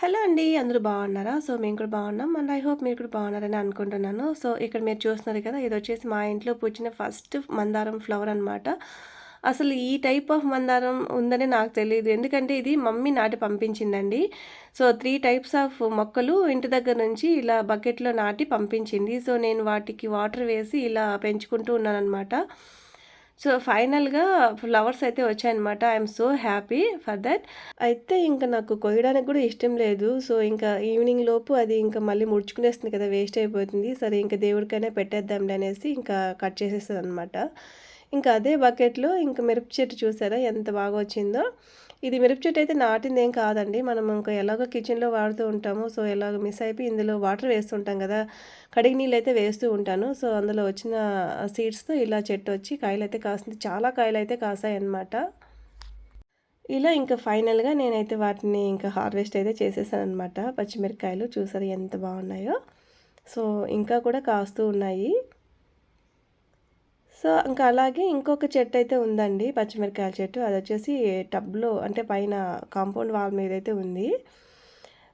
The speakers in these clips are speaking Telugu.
హలో అండి. అందరూ బాగున్నారా? సో, మేము కూడా బాగున్నాం. అండ్ ఐ హోప్ మీరు కూడా బాగున్నారని అనుకుంటున్నాను. సో, ఇక్కడ మీరు చూస్తున్నారు కదా! ఇదొచ్చేసి మా ఇంట్లో పూచిన ఫస్ట్ మందారం ఫ్లవర్ అనమాట. అసలు ఈ టైప్ ఆఫ్ మందారం ఉందని నాకు తెలీదు. ఎందుకంటే ఇది మమ్మీ నాటి పంపించిందండి. సో, 3 టైప్స్ ఆఫ్ మొక్కలు ఇంటి దగ్గర నుంచి ఇలా బకెట్‌లో నాటి పంపించింది. సో, నేను వాటికి వాటర్ వేసి ఇలా పెంచుకుంటూ ఉన్నాననమాట. సో, ఫైనల్‌గా ఫ్లవర్స్ అయితే వచ్చాయన్నమాట. I'm so happy for that. అయితే ఇంక నాకు కొయ్యడానికి గూడా ఇష్టం లేదు. సో, ఇంకా ఈవినింగ్ లోపు అది ఇంకా మళ్ళీ ముడుచుకునేస్తుంది కదా! వేస్ట్ అయిపోతుంది. సరే ఇంక దేవుడికైనా పెట్టేద్దాంలే అనేసి ఇంకా కట్ చేసేసాననమాట. ఇంకా అదే బకెట్‌లో ఇంక మిరప చెట్టు చూసారా ఎంత బాగా వచ్చిందో. ఇది మిరప చెట్టు అయితే నాటిందేం కాదండి. మనం ఇంకా ఎలాగో కిచెన్‌లో వాడుతూ ఉంటాము. సో, ఎలాగో మిస్ అయిపోయి ఇందులో వాటర్ వేస్తుంటాం గదా! కడిగి నీళ్ళైతే వేస్తూ ఉంటాను. సో, అందులో వచ్చిన సీడ్స్‌తో ఇలా చెట్టొచ్చి కాయలైతే కాసింది. చాలా కాయలైతే కాసాయన్నమాట. ఇలా ఇంకా ఫైనల్‌గా నేనైతే వాటిని ఇంకా హార్వెస్ట్ అయితే చేసేసాననమాట. పచ్చిమిరపకాయలు చూసారా ఎంత బాగున్నాయో. సో, ఇంకా కూడా కాస్తూ ఉన్నాయి. సో, ఇంకా అలాగే ఇంకొక చెట్టయితే ఉందండి. పచ్చిమిరపకాయల చెట్టు. అదొచ్చేసి టబ్‌లో అంటే పైన కాంపౌండ్ వాల్ మీదైతే ఉంది.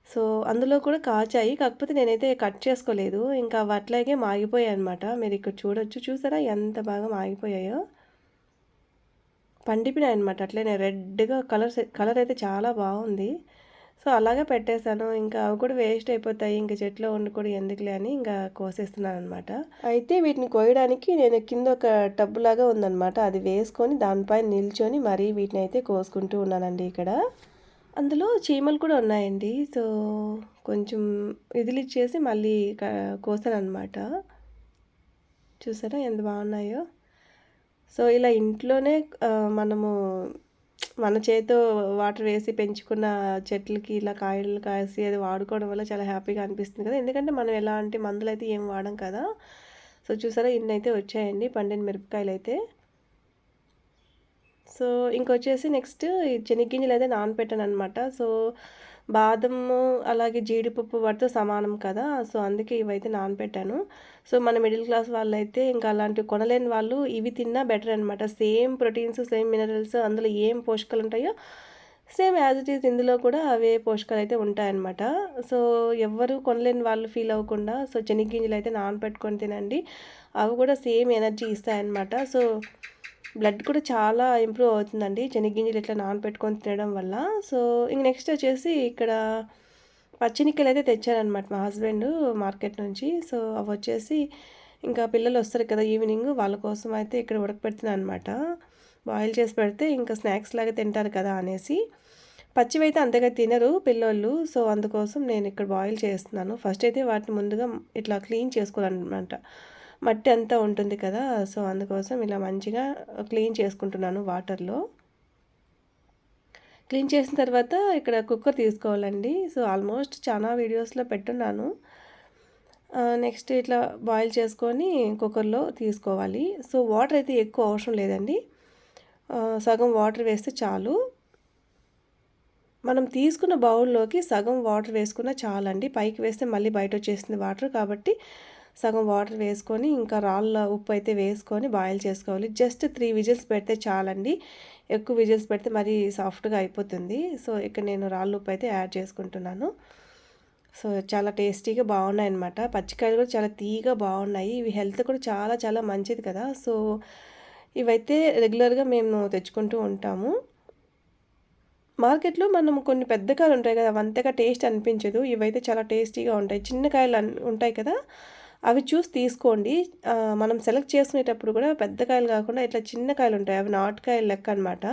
సో, అందులో కూడా కాచాయి. కాకపోతే నేనైతే కట్ చేసుకోలేదు. ఇంకా అవి అట్లాగే మాగిపోయాయన్నమాట. మీరిక్కడ చూడొచ్చు. చూసారా ఎంత బాగా మాగిపోయాయో. పండిపోయాయన్నమాట. అట్లనే రెడ్‌గా కలర్ అయితే చాలా బాగుంది. సో, అలాగే పెట్టేసాను. ఇంకా అవి కూడా వేస్ట్ అయిపోతాయి. ఇంక చెట్లో వండుకోవడం ఎందుకులే అని ఇంకా కోసేస్తున్నాననమాట. అయితే వీటిని కోయడానికి నేను కింద ఒక టబ్బులాగా ఉందనమాట. అది వేసుకొని దానిపైన నిల్చొని మరీ వీటినైతే కోసుకుంటూ ఉన్నానండి ఇక్కడ. అందులో చీమలు కూడా ఉన్నాయండి. సో, కొంచెం విదిలిచ్చేసి మళ్ళీ కోసాననమాట. చూసారా ఎంత బాగున్నాయో. సో, ఇలా ఇంట్లోనే మనము మన చేత్తో వాటర్ వేసి పెంచుకున్న చెట్లకి ఇలా కాయలు కాసి అది వాడుకోవడం వల్ల చాలా హ్యాపీగా అనిపిస్తుంది కదా! ఎందుకంటే మనం ఎలాంటి మందులైతే ఏం వాడం కదా! సో, చూసారా ఇన్నైతే వచ్చాయండి పండిన మిరపకాయలైతే. సో, ఇంకొచ్చేసి నెక్స్ట్ ఈ చెనిగ్గింజలయితే నానబెట్టాననమాట. సో, బాదము అలాగే జీడిపప్పు వాటితో సమానం కదా! సో, అందుకే ఇవైతే నానబెట్టాను. సో, మన మిడిల్ క్లాస్ వాళ్ళైతే ఇంకా అలాంటివి కొనలేని వాళ్ళు ఇవి తిన్నా బెటర్ అనమాట. సేమ్ ప్రోటీన్స్, సేమ్ మినరల్స్ అందులో ఏం పోషకాలుంటాయో సేమ్ యాజ్ ఇట్ ఈజ్ ఇందులో కూడా అవే పోషకాలయితే ఉంటాయన్నమాట. సో, ఎవ్వరు కొనలేని వాళ్ళు ఫీల్ అవ్వకుండా సో, చెనిగ్గింజలయితే నానబెట్టుకొని తినండి. అవి కూడా సేమ్ ఎనర్జీ ఇస్తాయన్నమాట. సో, బ్లడ్ కూడా చాలా ఇంప్రూవ్ అవుతుందండి. చెనిగ్గింజలు ఇట్లా నానబెట్టుకొని తినడం వల్ల. సో, ఇంక నెక్స్ట్ వచ్చేసి ఇక్కడ పచ్చినిక్కలైతే తెచ్చారనమాట మా హస్బెండు మార్కెట్ నుంచి. సో, అవొచ్చేసి ఇంకా పిల్లలొస్తారు కదా ఈవినింగ్ వాళ్ళ కోసం అయితే ఇక్కడ ఉడకపెడుతున్నాననమాట. బాయిల్ చేసి పెడితే ఇంకా స్నాక్స్ లాగా తింటారు కదా అనేసి. పచ్చివైతే అంతగా తినరు పిల్లోళ్ళు. సో, అందుకోసం నేను ఇక్కడ బాయిల్ చేస్తున్నాను. ఫస్ట్ అయితే వాటిని ముందుగా ఇట్లా క్లీన్ చేసుకోవాలనమాట. మట్టి అంతా ఉంటుంది కదా! సో, అందుకోసం ఇలా మంచిగా క్లీన్ చేసుకుంటున్నాను వాటర్‌లో. క్లీన్ చేసిన తర్వాత ఇక్కడ కుక్కర్ తీసుకోవాలండి. సో, ఆల్మోస్ట్ చానా వీడియోస్‌లో పెట్టున్నాను. నెక్స్ట్ ఇట్లా బాయిల్ చేసుకొని కుక్కర్‌లో తీసుకోవాలి. సో, వాటర్ అయితే ఎక్కువ అవసరం లేదండి. సగం వాటర్ వేస్తే చాలు. మనం తీసుకున్న బౌల్‌లోకి సగం వాటర్ వేసుకున్నా చాలండి. పైకి వేస్తే మళ్ళీ బయటొచ్చేస్తుంది వాటర్. కాబట్టి సగం వాటర్ వేసుకొని ఇంకా రాళ్ళ ఉప్పు అయితే వేసుకొని బాయిల్ చేసుకోవాలి. జస్ట్ 3 విజిల్స్ పెడితే చాలండి. ఎక్కువ విజిల్స్ పెడితే మరీ సాఫ్ట్‌గా అయిపోతుంది. సో, ఇక్కడ నేను రాళ్ళ ఉప్పు అయితే యాడ్ చేసుకుంటున్నాను. సో, చాలా టేస్టీగా బాగున్నాయన్నమాట. పచ్చికాయలు కూడా చాలా తీయగా బాగున్నాయి. ఇవి హెల్త్ కూడా చాలా చాలా మంచిది కదా! సో, ఇవైతే రెగ్యులర్‌గా మేము తెచ్చుకుంటూ ఉంటాము. మార్కెట్‌లో మనం కొన్ని పెద్ద కాయలుంటాయి గదా! అవంతగా టేస్ట్ అనిపించదు. ఇవైతే చాలా టేస్టీగా ఉంటాయి. చిన్న కాయలు ఉంటాయి కదా! అవి చూసి తీసుకోండి. మనం సెలెక్ట్ చేసుకునేటప్పుడు కూడా పెద్ద కాయలు కాకుండా ఇట్లా చిన్న కాయలుంటాయి. అవి నాటుకాయలు లెక్క అనమాట.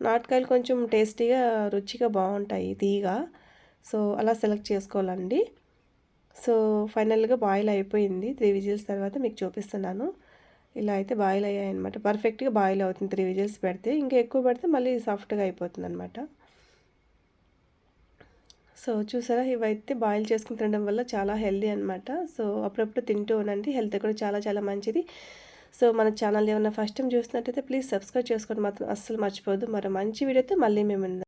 నాటుకాయలు కొంచెం టేస్టీగా, రుచిగా బావుంటాయి తీయగా. సో, అలా సెలెక్ట్ చేసుకోవాలండి. సో, ఫైనల్‌గా బాయిల్ అయిపోయింది. 3 విజిల్స్ తర్వాత మీకు చూపిస్తున్నాను. ఇలా అయితే బాయిల్ అయ్యాయన్నమాట. పర్ఫెక్ట్‌గా బాయిల్ అవుతుంది 3 విజిల్స్ పెడితే. ఇంకా ఎక్కువ పెడితే మళ్ళీ సాఫ్ట్‌గా అయిపోతుందనమాట. సో, చూసారా ఇవైతే బాయిల్ చేసుకొని తినడం వల్ల చాలా హెల్తీ అనమాట. సో, అప్పుడప్పుడు తింటూ ఉండండి. హెల్త్ కూడా చాలా చాలా మంచిది. సో, మన ఛానల్ ఏమన్నా ఫస్ట్ టైమ్ చూస్తున్నట్టయితే ప్లీజ్ సబ్స్క్రైబ్ చేసుకోవడం మాత్రం అస్సలు మర్చిపోవద్దు. మరో మంచి వీడియోతో మళ్ళీ మేము